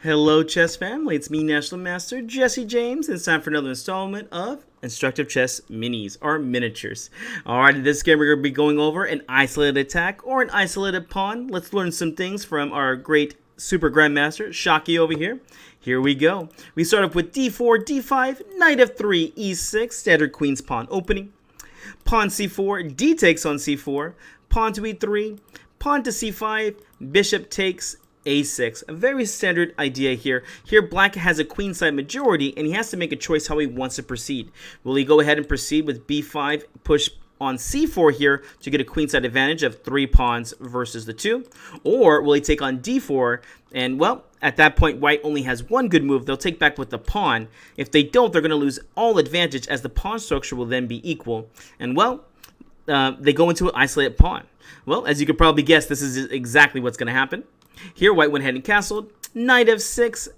Hello, chess family. It's me, National Master Jesse James, and it's time for another installment of Instructive Chess Minis, or miniatures. Alright, in this game, we're going to be going over an isolated attack or an isolated pawn. Let's learn some things from our great Super Grandmaster, Shockey, over here. Here we go. We start off with d4, d5, knight f3, e6, standard queen's pawn opening. Pawn c4, d takes on c4, pawn to e3, pawn to c5, bishop takes a6. A very standard idea here. Here black has a queenside majority and he has to make a choice how he wants to proceed. Will he go ahead and proceed with b5, push on c4 here to get a queenside advantage of 3 pawns versus the 2? Or will he take on d4 and, well, at that point white only has one good move. They'll take back with the pawn. If they don't, they're going to lose all advantage as the pawn structure will then be equal. And, well, they go into an isolated pawn. Well, as you could probably guess, this is exactly what's going to happen. Here, white went ahead and castled. Knight f6,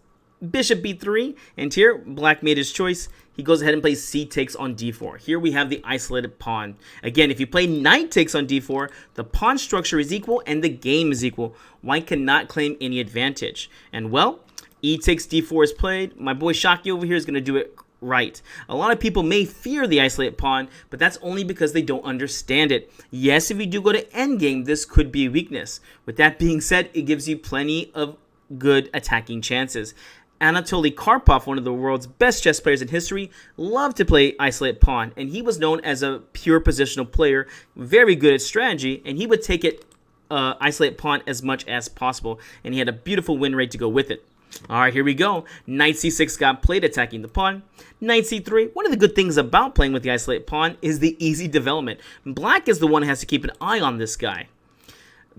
bishop b3, and here, black made his choice. He goes ahead and plays c takes on d4. Here we have the isolated pawn. Again, if you play knight takes on d4, the pawn structure is equal and the game is equal. White cannot claim any advantage. And, well, e takes d4 is played. My boy Shockey over here is going to do it right. A lot of people may fear the isolated pawn, but that's only because they don't understand it. Yes, if you do go to endgame, this could be a weakness. With that being said, it gives you plenty of good attacking chances. Anatoly Karpov, one of the world's best chess players in history, loved to play isolated pawn, and he was known as a pure positional player, very good at strategy, and he would take it isolated pawn as much as possible, and he had a beautiful win rate to go with it. Alright, here we go. Knight c6 got played, attacking the pawn. Knight c3. One of the good things about playing with the isolated pawn is the easy development. Black is the one who has to keep an eye on this guy.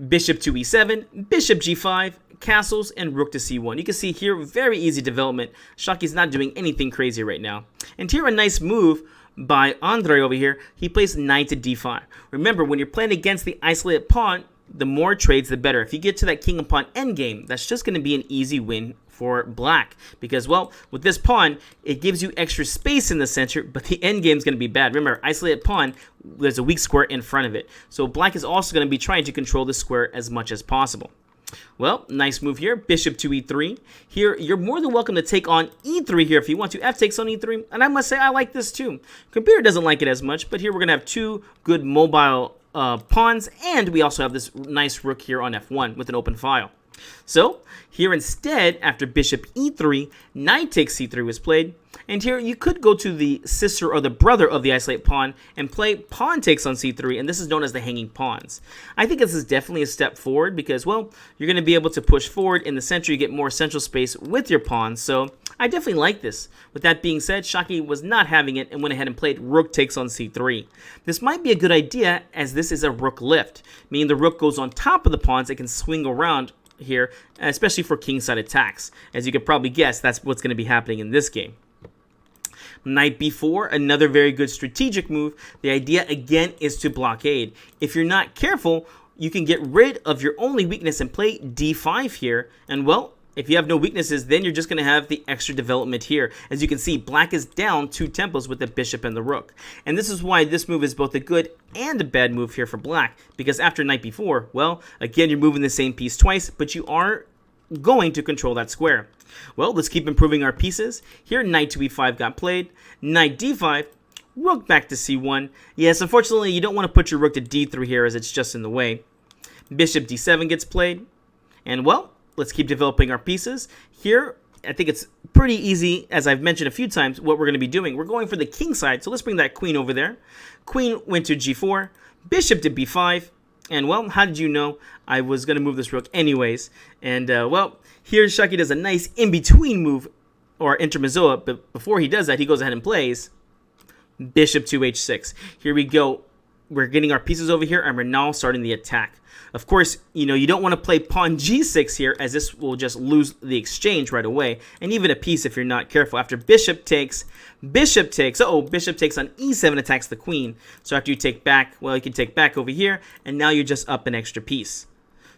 Bishop to e7, bishop g5, castles, and rook to c1. You can see here, very easy development. Shockey's not doing anything crazy right now. And here, a nice move by Andre over here. He plays knight to d5. Remember, when you're playing against the isolated pawn, the more trades, the better. If you get to that king and pawn endgame, that's just going to be an easy win for black. Because, well, with this pawn, it gives you extra space in the center, but the endgame is going to be bad. Remember, isolated pawn, there's a weak square in front of it. So black is also going to be trying to control the square as much as possible. Well, nice move here. Bishop to e3. Here, you're more than welcome to take on e3 here if you want to. F takes on e3. And I must say, I like this too. Computer doesn't like it as much, but here we're going to have two good mobile pawns, and we also have this nice rook here on f1 with an open file. So here instead, after bishop e3, knight takes c3 was played, and here you could go to the sister or the brother of the isolated pawn and play pawn takes on c3, and this is known as the hanging pawns. I think this is definitely a step forward because, well, you're going to be able to push forward in the center. You get more central space with your pawns, so I definitely like this. With that being said, Shockey was not having it and went ahead and played rook takes on c3. This might be a good idea as this is a rook lift, meaning the rook goes on top of the pawns. It can swing around here, especially for kingside attacks. As you could probably guess, that's what's going to be happening in this game. Knight b4, another very good strategic move. The idea again is to blockade. If you're not careful, you can get rid of your only weakness and play d5 here, and, well, if you have no weaknesses, then you're just going to have the extra development here. As you can see, black is down 2 tempos with the bishop and the rook. And this is why this move is both a good and a bad move here for black. Because after knight b4, well, again, you're moving the same piece twice, but you are going to control that square. Well, let's keep improving our pieces. Here, knight to e5 got played. Knight d5. Rook back to c1. Yes, unfortunately, you don't want to put your rook to d3 here as it's just in the way. Bishop d7 gets played. And, well, let's keep developing our pieces. Here, I think it's pretty easy, as I've mentioned a few times, what we're going to be doing. We're going for the king side, so let's bring that queen over there. Queen went to g4, bishop to b5, and, well, how did you know I was going to move this rook anyways? And, well, here Shockey does a nice in-between move, or intermezzoa, but before he does that, he goes ahead and plays bishop to h6. Here we go. We're getting our pieces over here, and we're now starting the attack. Of course, you know, you don't want to play pawn g6 here, as this will just lose the exchange right away, and even a piece if you're not careful. After bishop takes, bishop takes on e7, attacks the queen. So after you take back, well, you can take back over here, and now you're just up an extra piece.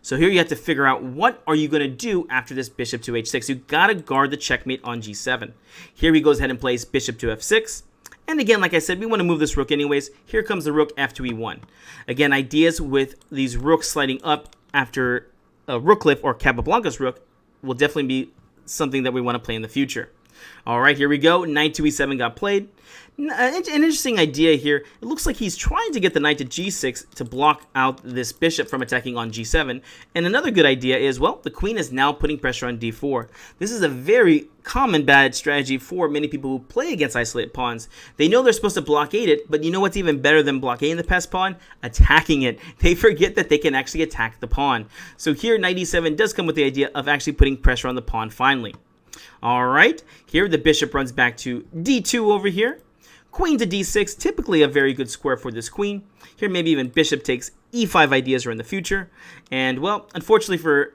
So here you have to figure out what are you going to do after this bishop to h6. You got to guard the checkmate on g7. Here he goes ahead and plays bishop to f6. And again, like I said, we want to move this rook anyways. Here comes the rook f to e1. Again, ideas with these rooks sliding up after a rook lift or Capablanca's rook will definitely be something that we want to play in the future. All right, here we go. Knight to e7 got played. An interesting idea here. It looks like he's trying to get the knight to g6 to block out this bishop from attacking on g7. And another good idea is, well, the queen is now putting pressure on d4. This is a very common bad strategy for many people who play against isolated pawns. They know they're supposed to blockade it, but you know what's even better than blockading the passed pawn? Attacking it. They forget that they can actually attack the pawn. So here, knight e7 does come with the idea of actually putting pressure on the pawn finally. All right, here the bishop runs back to d2 over here. Queen to d6, typically a very good square for this queen. Here maybe even bishop takes e5 ideas are in the future. And well, unfortunately for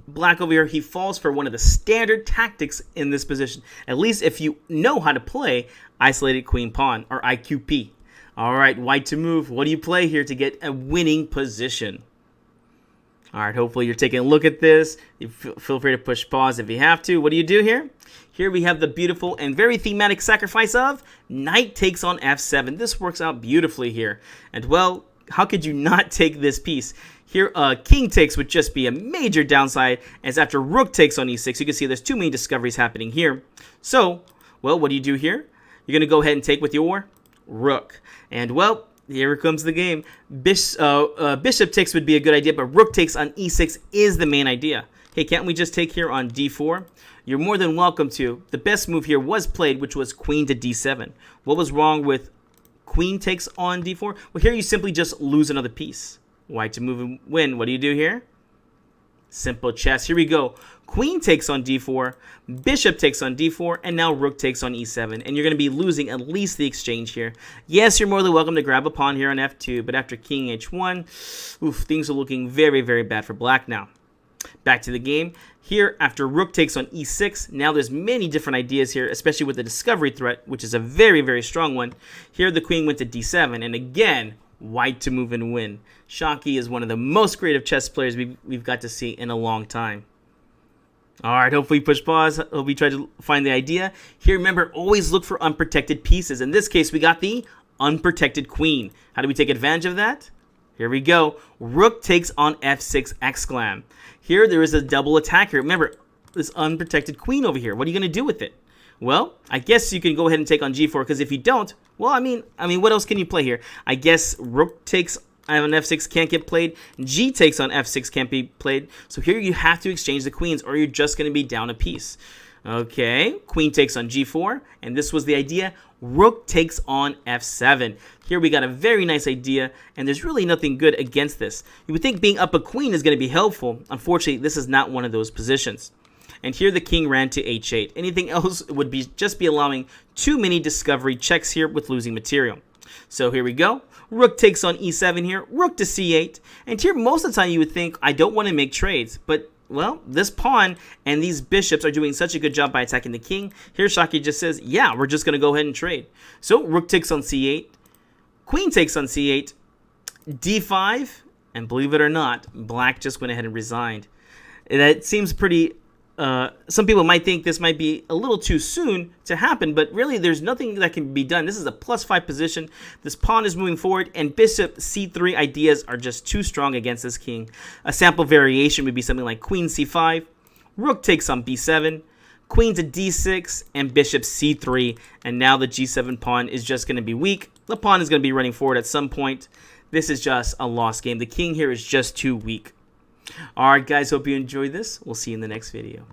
black over here, he falls for one of the standard tactics in this position. At least if you know how to play isolated queen pawn, or IQP. All right, white to move. What do you play here to get a winning position? All right, hopefully you're taking a look at this. You feel free to push pause if you have to. What do you do here? Here we have the beautiful and very thematic sacrifice of knight takes on f7. This works out beautifully here. And well, how could you not take this piece? Here, king takes would just be a major downside, as after rook takes on e6, you can see there's too many discoveries happening here. So, well, what do you do here? You're going to go ahead and take with your rook. And well, here comes the game. Bishop takes would be a good idea, but rook takes on e6 is the main idea. Hey, can't we just take here on d4? You're more than welcome to. The best move here was played, which was queen to d7. What was wrong with queen takes on d4? Well, here you simply just lose another piece. White to move and win. What do you do here? Simple chess. Here we go. Queen takes on d4, bishop takes on d4, and now rook takes on e7. And you're going to be losing at least the exchange here. Yes, you're more than welcome to grab a pawn here on f2, but after king h1, oof, things are looking very, very bad for black now. Back to the game. Here, after rook takes on e6, now there's many different ideas here, especially with the discovery threat, which is a very, very strong one. Here, the queen went to d7, and again, white to move and win. Shockey is one of the most creative chess players we've got to see in a long time. All right, hopefully push pause. Hope we try to find the idea. Here, remember, always look for unprotected pieces. In this case, we got the unprotected queen. How do we take advantage of that? Here we go. Rook takes on f6 exclam. Here, there is a double attack here. Remember, this unprotected queen over here. What are you going to do with it? Well, I guess you can go ahead and take on g4, because if you don't, well, I mean, what else can you play here? I guess rook takes on f6 can't get played. G takes on f6 can't be played. So here you have to exchange the queens, or you're just going to be down a piece. Okay, queen takes on g4, and this was the idea. Rook takes on f7. Here we got a very nice idea, and there's really nothing good against this. You would think being up a queen is going to be helpful. Unfortunately, this is not one of those positions. And here the king ran to h8. Anything else would be just be allowing too many discovery checks here with losing material. So here we go. Rook takes on e7 here. Rook to c8. And here most of the time you would think, I don't want to make trades. But, well, this pawn and these bishops are doing such a good job by attacking the king. Here Shockey just says, yeah, we're just going to go ahead and trade. So rook takes on c8. Queen takes on c8. d5. And believe it or not, black just went ahead and resigned. That seems pretty... some people might think this might be a little too soon to happen, but really there's nothing that can be done. This is a +5 position. This pawn is moving forward, and bishop c3 ideas are just too strong against this king. A sample variation would be something like queen c5, rook takes on b7, queen to d6, and bishop c3. And now the g7 pawn is just going to be weak. The pawn is going to be running forward at some point. This is just a lost game. The king here is just too weak. Alright guys, hope you enjoyed this. We'll see you in the next video.